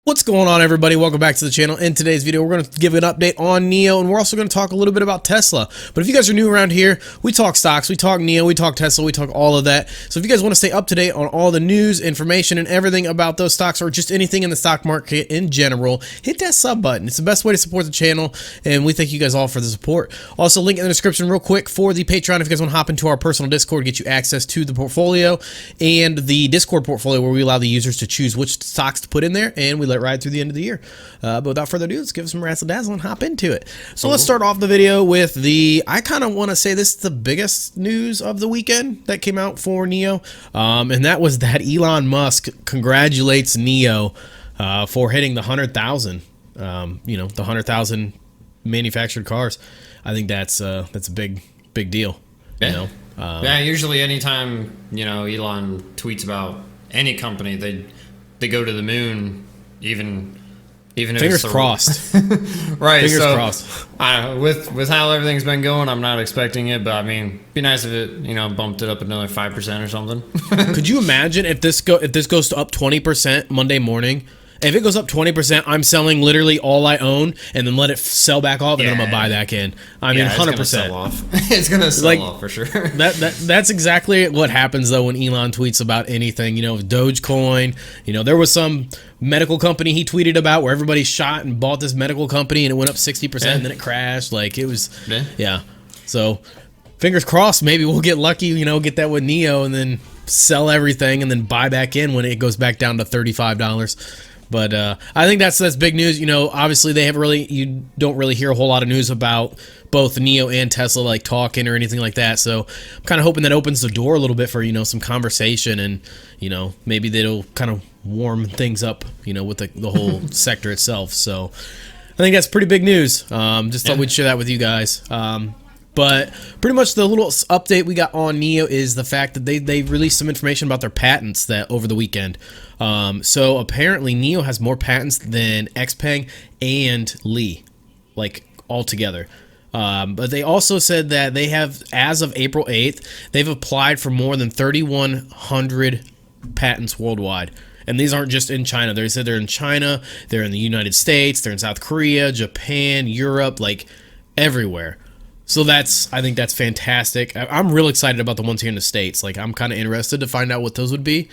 What's going on, everybody? Welcome back to the channel. In today's video, we're going to give an update on NIO, and we're also going to talk a little bit about Tesla. But if you guys are new around here, we talk stocks, we talk NIO, we talk Tesla, we talk all of that. So if you guys want to stay up to date on all the news, information, and everything about those stocks, or just anything in the stock market in general, hit that sub button. It's the best way to support the channel, and we thank you guys all for the support. Also, link in the description real quick for the Patreon if you guys want to hop into our personal Discord, get you access to the portfolio and the Discord portfolio, where we allow the users to choose which stocks to put in there, and we let it ride through the end of the year. But without further ado, let's give some razzle dazzle and hop into it. So let's start off the video with I kind of want to say this is the biggest news of the weekend that came out for NIO, and that was that Elon Musk congratulates NIO for hitting the 100,000. The 100,000 manufactured cars. I think that's a big deal. Yeah. Yeah. Usually, anytime Elon tweets about any company, they go to the moon. Even if fingers crossed. Right. Fingers so, crossed. With how everything's been going, I'm not expecting it, but I mean, it'd be nice if it bumped it up another 5% or something. Could you imagine if this goes to up 20% Monday morning? If it goes up 20%, I'm selling literally all I own and then let it sell back off, and then I'm gonna buy back in. I mean, 100%. It's gonna sell off for sure. That's exactly what happens though when Elon tweets about anything. Dogecoin. There was some medical company he tweeted about where everybody shot and bought this medical company and it went up 60% and then it crashed. Like it was, yeah. So fingers crossed, maybe we'll get lucky. Get that with NIO and then sell everything and then buy back in when it goes back down to $35. But I think that's big news. Obviously you don't really hear a whole lot of news about both NIO and Tesla like talking or anything like that. So I'm kind of hoping that opens the door a little bit for some conversation, and maybe that'll kind of warm things up with the whole sector itself. So I think that's pretty big news. Just thought we'd share that with you guys. But pretty much the little update we got on NIO is the fact that they released some information about their patents that over the weekend. So apparently NIO has more patents than XPeng and Li, like all together. But they also said that they have, as of April 8th, they've applied for more than 3,100 patents worldwide. And these aren't just in China. They said they're in China, they're in the United States, they're in South Korea, Japan, Europe, like everywhere. So I think that's fantastic. I'm real excited about the ones here in the States. Like, I'm kind of interested to find out what those would be.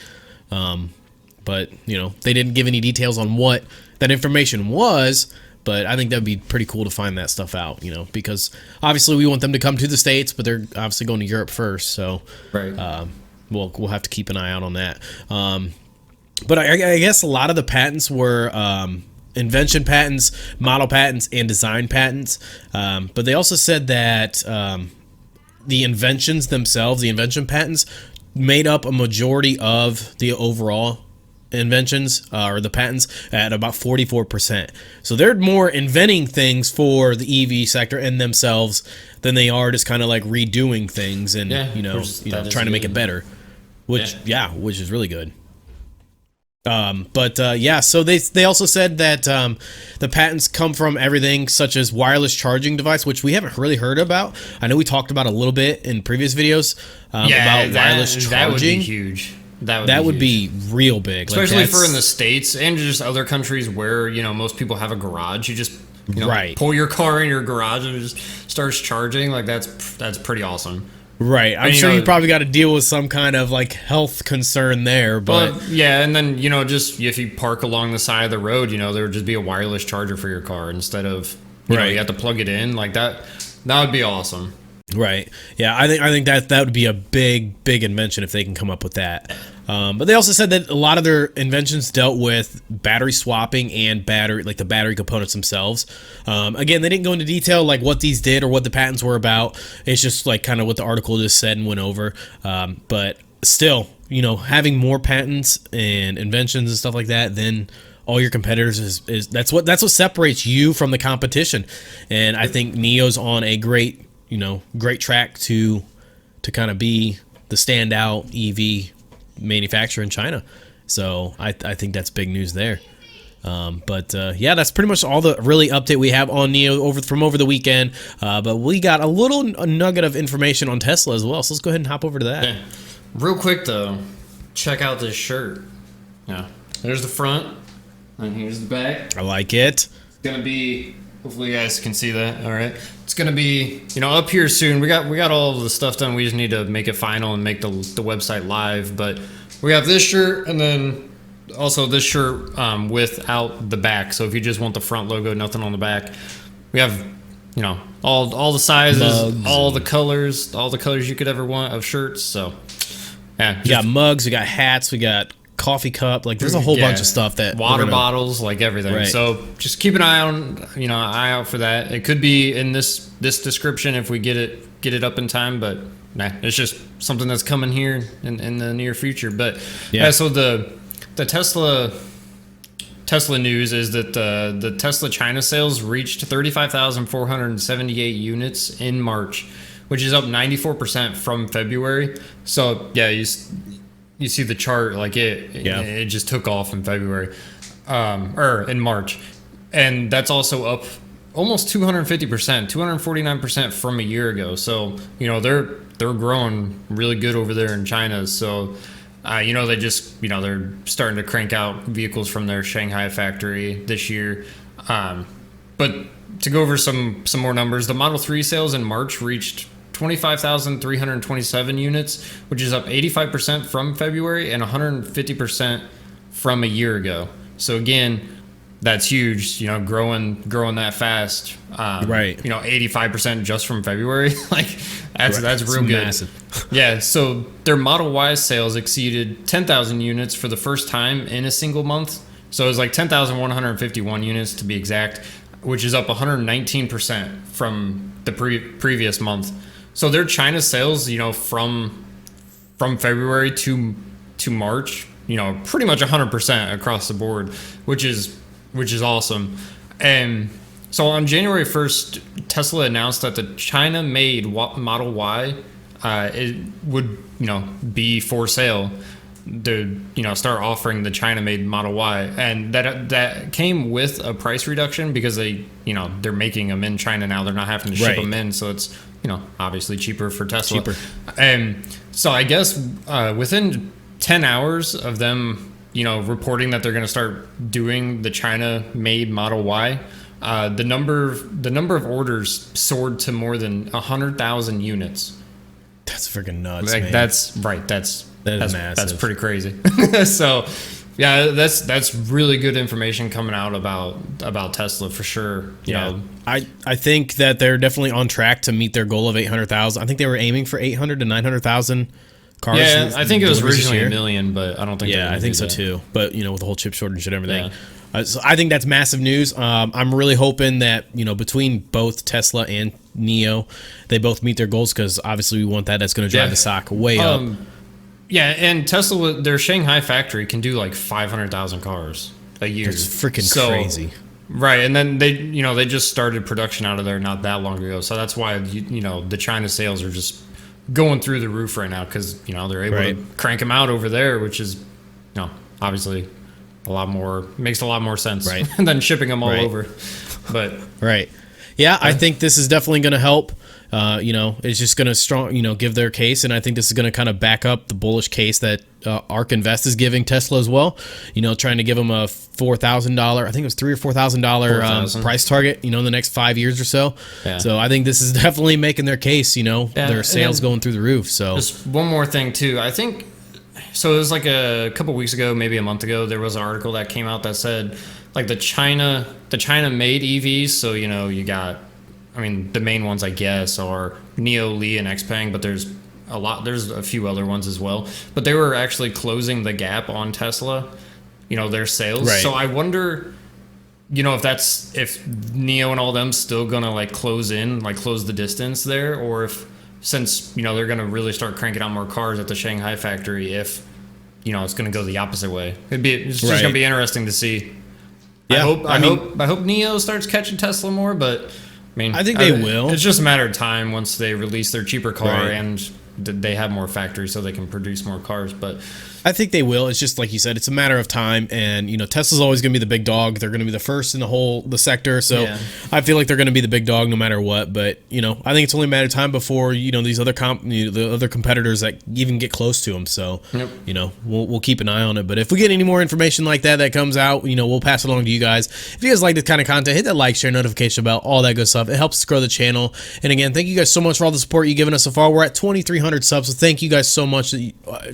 But, they didn't give any details on what that information was, but I think that'd be pretty cool to find that stuff out, because obviously we want them to come to the States, but they're obviously going to Europe first. So, right. We'll have to keep an eye out on that. But I guess a lot of the patents were invention patents, model patents, and design patents. But they also said that the inventions themselves, the invention patents, made up a majority of the overall inventions or the patents at about 44%. So they're more inventing things for the EV sector and themselves than they are just kind of like redoing things and trying to make it better, which is really good. So they also said that the patents come from everything such as wireless charging device, which we haven't really heard about. I know we talked about a little bit in previous videos about wireless charging. That would be huge. That would be real big, especially for in the States and just other countries where most people have a garage. You just pull your car in your garage and it just starts charging. Like that's pretty awesome. Right, I'm sure you probably got to deal with some kind of like health concern there, but yeah, and then just if you park along the side of the road, there would just be a wireless charger for your car instead of you have to plug it in like that. That would be awesome. Right. Yeah, I think that would be a big invention if they can come up with that. But they also said that a lot of their inventions dealt with battery swapping and the battery components themselves. Again, they didn't go into detail like what these did or what the patents were about. It's just like kind of what the article just said and went over. But still, having more patents and inventions and stuff like that than all your competitors is that's what separates you from the competition. And I think NIO's on a great track to kind of be the standout EV manufacturer in China. So I think that's big news there. Yeah, that's pretty much all the really update we have on NIO from over the weekend. But we got a little nugget of information on Tesla as well. So let's go ahead and hop over to that. Yeah. Real quick though, check out this shirt. Yeah, there's the front. And here's the back. I like it. It's gonna be. Hopefully, you guys can see that. All right. It's gonna be, up here soon. We got all of the stuff done. We just need to make it final and make the website live. But we have this shirt, and then also this shirt without the back. So if you just want the front logo, nothing on the back, we have all the sizes, mugs, all the colors you could ever want of shirts. So yeah, we got mugs, we got hats, we got coffee cup, like there's a whole bunch of stuff, that water bottles, like everything. Right. So just keep an eye out for that. It could be in this description if we get it up in time, but it's just something that's coming here in the near future. But so the Tesla news is that the Tesla China sales reached 35,478 units in March, which is up 94% from February. So yeah, you see the chart, like it just took off in February, or in March, and that's also up almost 250%, 249% from a year ago. So they're growing really good over there in China. So they just they're starting to crank out vehicles from their Shanghai factory this year. But to go over some more numbers, the Model 3 sales in March reached 25,327 units, which is up 85% from February and 150% from a year ago. So again, that's huge, growing that fast. Right. 85% just from February. Like that's real good. Massive. Yeah. So their Model Y sales exceeded 10,000 units for the first time in a single month. So it was like 10,151 units to be exact, which is up 119% from the previous month. So their China sales, from February to March, pretty much 100% across the board, which is awesome. And so on January 1st, Tesla announced that the China-made Model Y it would be for sale. To start offering the China-made Model Y, and that came with a price reduction because they're making them in China now. They're not having to ship them in, so it's obviously cheaper for Tesla. And so I guess within 10 hours of them reporting that they're going to start doing the China-made Model Y, the number of orders soared to more than 100,000 units. That's freaking nuts. Like, man. That's massive. That's pretty crazy. So, yeah, that's really good information coming out about Tesla for sure. I think that they're definitely on track to meet their goal of 800,000. I think they were aiming for 800 to 900,000 cars. Yeah, I think it was originally a million, but I don't think. Yeah, I think so too. But with the whole chip shortage and everything. Yeah. So I think that's massive news. I'm really hoping that between both Tesla and NIO, they both meet their goals, because obviously we want that. That's going to drive the stock way up. Yeah, and Tesla, their Shanghai factory can do like 500,000 cars a year. That's freaking crazy. Right, and then they just started production out of there not that long ago. So that's why the China sales are just going through the roof right now, because they're able to crank them out over there, which is obviously makes a lot more sense than shipping them all over. But I think this is definitely going to help. It's just going to give their case, and I think this is going to kind of back up the bullish case that ARK Invest is giving Tesla as well. Trying to give them a $4,000, I think it was $3,000 or $4,000 price target. In the next 5 years or so. Yeah. So I think this is definitely making their case. Their sales going through the roof. So just one more thing too. I think so. It was like a couple weeks ago, maybe a month ago. There was an article that came out that said like the China made EVs. So you got. I mean, the main ones, I guess, are NIO, Li, and XPeng, but there's a few other ones as well. But they were actually closing the gap on Tesla, their sales. Right. So I wonder, if NIO and all them still gonna close the distance there, or if since they're gonna really start cranking out more cars at the Shanghai factory, if it's gonna go the opposite way. It's just gonna be interesting to see. Yeah, I hope NIO starts catching Tesla more, but. I think they will. It's just a matter of time once they release their cheaper car and they have more factories so they can produce more cars. But I think they will. It's just like you said, it's a matter of time, and Tesla's always going to be the big dog. They're going to be the first in the sector, so Yeah. I feel like they're going to be the big dog no matter what. But I think it's only a matter of time before these other the other competitors that even get close to them. So Yep. we'll keep an eye on it. But if we get any more information like that comes out, we'll pass it along to you guys. If you guys like this kind of content, hit that like, share, notification bell, all that good stuff. It helps us grow the channel. And again, thank you guys so much for all the support you've given us so far. We're at 2,300 subs, so thank you guys so much.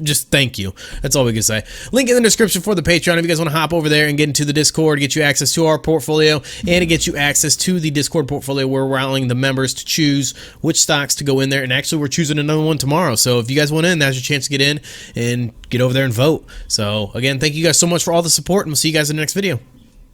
Just thank you. That's all we can say. Link in the description for the Patreon if you guys want to hop over there and get into the Discord, get you access to our portfolio, and to get you access to the Discord portfolio where we're allowing the members to choose which stocks to go in there. And actually, we're choosing another one tomorrow. So if you guys want in, now's your chance to get in and get over there and vote. So again, thank you guys so much for all the support, and we'll see you guys in the next video.